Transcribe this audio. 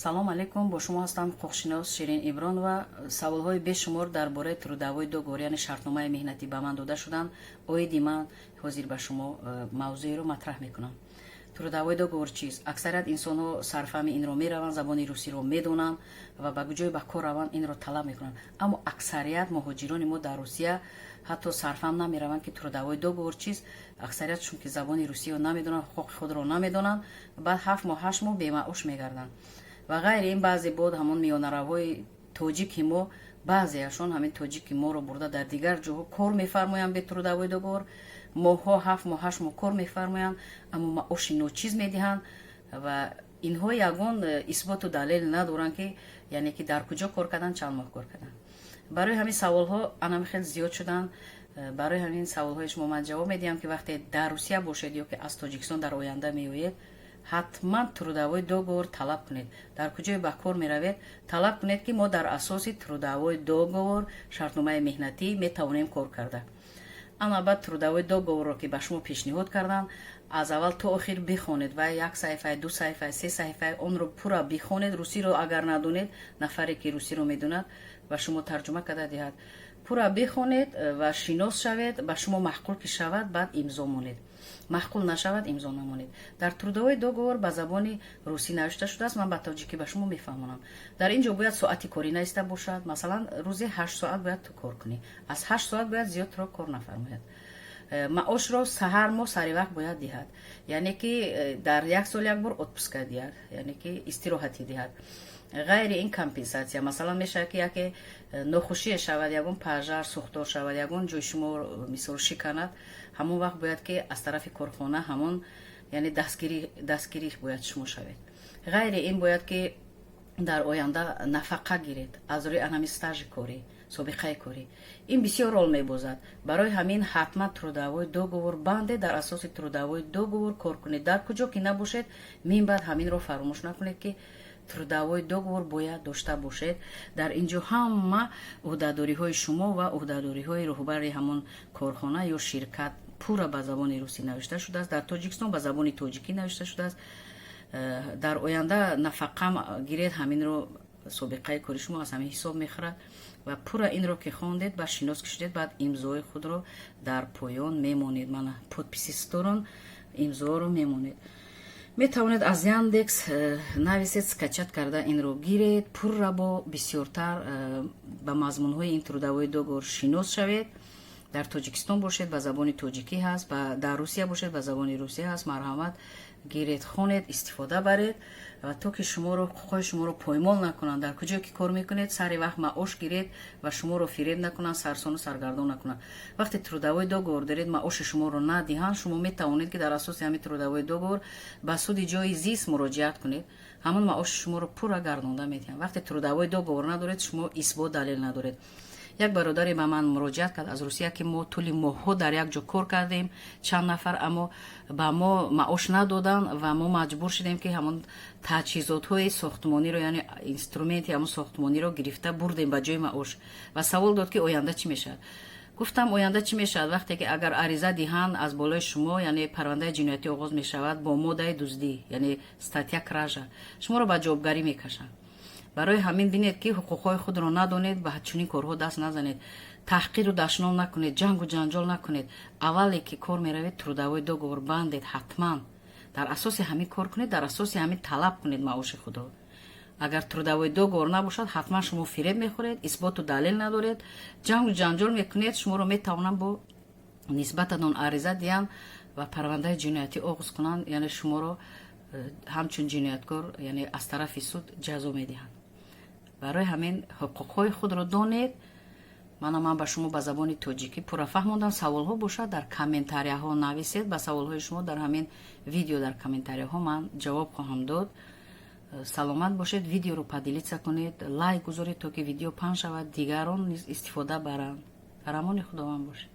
салом алейкум, бо шумо ҳастам ҳуқуқшинос Ширин Иброн ва саволҳои бешумор дар бораи трудовой договор яъне шартномаи мехнати ба ман дода шуданд. оиди ман ҳозир ба шумо мавзӯеро матраҳ мекунам. Трудовой договор чист? Аксарият инсонҳо сарфаҳми инро мераванд, забони русиро медонанд ва ба ҷои ба кор раванд инро талаб мекунанд. Аммо аксарият муҳоҷирони мо дар Русия ҳатто сарфаҳм намераванд ки трудовой договор чист. Аксарият чунки забони русиро намедонанд, ҳуқуқи худро намедонанд, баъд 7 моҳ 8 моҳ бемаош мегарданд. ва ғайри ин баъзе бод ҳамон миёнаравҳои тоҷики мо, баъзеашон ҳамин тоҷики моро бурда дар дигар ҷоҳо кор мефармоянд бе трудовой договор, моҳҳо 7 моҳ 8 моҳ кор мефармоянд, аммо маоши ночиз медиҳанд ва инҳо ягон исботу далел надоранд ки яъне ки дар куҷо кор карданд, чанд моҳ кор карданд. барои ҳамин саволҳо анам хеле зиёд шуданд. барои ҳамин саволҳои шумо ман ҷавоб медиҳам ки вақте дар Русия бошед ё ки аз Тоҷикистон дар оянда меоед, ҳатман трудовой договор талаб кунед. Дар куҷое ба кор меравед, талаб кунед ки мо дар асоси трудовой договор шартномаи меҳнатӣ метавонем кор карда. Албатта трудовой договорро ки ба шумо пешниҳод кардам, аз аввал то охир бихонед ва 1 саҳифаи 2 саҳифаи 3 саҳифаи онро пурра бихонед. Русиро агар надонед, нафаре ки русиро медонад ба шумо тарҷума карда диҳад. пурра бихонед ва шинос шавед, ба шумо маъқул ки шавад, баъд имзо монед. маъқул нашавад, имзо намонед. Дар трудовой договор ба забони русӣ навишта шудааст. ман ба тоҷикӣ ба шумо мефаҳмонам. дар ин ҷо бояд соати корӣ наиста бошад. масалан рӯзе 8 соат бояд ту кор кунӣ. аз 8 соат бояд зиёдро кор нафармояд. маошро саҳар мо сари вақт бояд диҳад. яъне ки дар 1 сол 1 бор отпуска диҳад, яъне ки истироҳатӣ диҳад. ғайри ин компенсатсия, масалан мешавад ки яке нохушие шавад, ягон пажар сӯхтор шавад, ягон ҷои шумо мисол шиканад, ҳамон вақт бояд ки аз тарафи корхона ҳамон яъне дастгирӣ бояд шумо шавед. ғайри ин бояд ки дар оянда нафақа гиред аз рӯи анами стажи корӣ, собиқаи корӣ. ин бисёр рол мебозад. барои ҳамин ҳатман трудовой договор банде, дар асоси трудовой договор кор кунед. дар куҷо ки набошед, минбаъд ҳаминро фаромӯш накунед ки трудовой договор бояд дошта бошед. дар ин ҷо ҳама уҳдадориҳои шумо ва уҳдадориҳои роҳбари ҳамон корхона ё ширкат пурра ба забони русӣ навишта шудааст. дар Тоҷикистон ба забони тоҷикӣ навишта шудааст. дар оянда нафақам гиред, ҳаминро собиқаи кори шумо аз ҳамин ҳисоб мехӯрад ва пурра инро ки хондед, ба шинос кишидед, баъд имзои худро дар поён мемонед. мана подписи сторон имзоро мемонед. метавонед аз Яндекс нависед, скачат карда инро гиред, пурра бо бисёртар ба мазмунҳои ин трудовой договор шинос шавед. дар Тоҷикистон бошед, ба забони тоҷикӣ ҳаст, дар Русия бошед, ба забони русия ҳаст. марҳамат гиред, хонед, истифода баред ва то ки ҳуқуқҳои шуморо поймол накунанд. дар куҷое ки кор мекунед, сари вақт маош гиред ва шуморо фиреб накунанд, сарсону саргардон накунанд. вақте трудовой договор доред, маоши шуморо надиҳанд, шумо метавонед ки дар асоси ҳамин трудовой договор ба суди ҷои зист муроҷиат кунед. ҳамон маоши шуморо пурра гардонда медиҳанд. вақте трудовой договор надоред, шумо исбот далел надоред. як бародаре ба ман муроҷиат кард аз Русия ки мо тӯли моҳҳо дар як ҷо кор кардем, чанд нафар, аммо ба мо маош надодан ва мо маҷбур шудем ки ҳамон таҷҳизотҳои сохтмониро, яъне инструменти ҳамон сохтмониро гирифта бурдем ба ҷои маош. ва савол дод ки оянда чӣ мешавад. гуфтам оянда чӣ мешавад вақте ки агар ариза диҳанд аз болои шумо, яъне парвандаи ҷиноятӣ оғоз мешавад бо моддаи дуздӣ, яъне статья КРАЖа, шуморо ба ҷавобгарӣ мекашанд. барои ҳамин бинед ки ҳуқуқҳои худро надонед, ба чунин корҳо даст назанед, таҳқиру дашном накунед, ҷангу ҷанҷол накунед. аввале ки кор меравед, трудовой договор бандед, ҳатман дар асоси ҳамин кор кунед, дар асоси ҳамин талаб кунед маоши худро. агар трудовой договор набошад, ҳатман шумо фиреб мехӯред, исботу далел надоред, ҷангу ҷанҷол мекунед. шуморо метавонанд бо нисбататон ариза диҳанд ва парвандаи ҷиноятӣ оғоз кунанд, яъне шуморо ҳамчун ҷинояткор, яъне аз тарафи суд ҷазо медиҳанд. барои ҳамин ҳуқуқҳои худро донед. ман ба шумо ба забони тоҷикӣ пурра фаҳмондам. саволҳо бошад, дар комментарияҳо нависед. ба саволҳои шумо дар ҳамин видео дар комментарияҳо ман ҷавоб хоҳам дод. саломат бошед. видеоро падилица кунед, лайк гузоред, то ки видео паҳн шавад, дигарон низ истифода баранд. дар амони худованд бошед.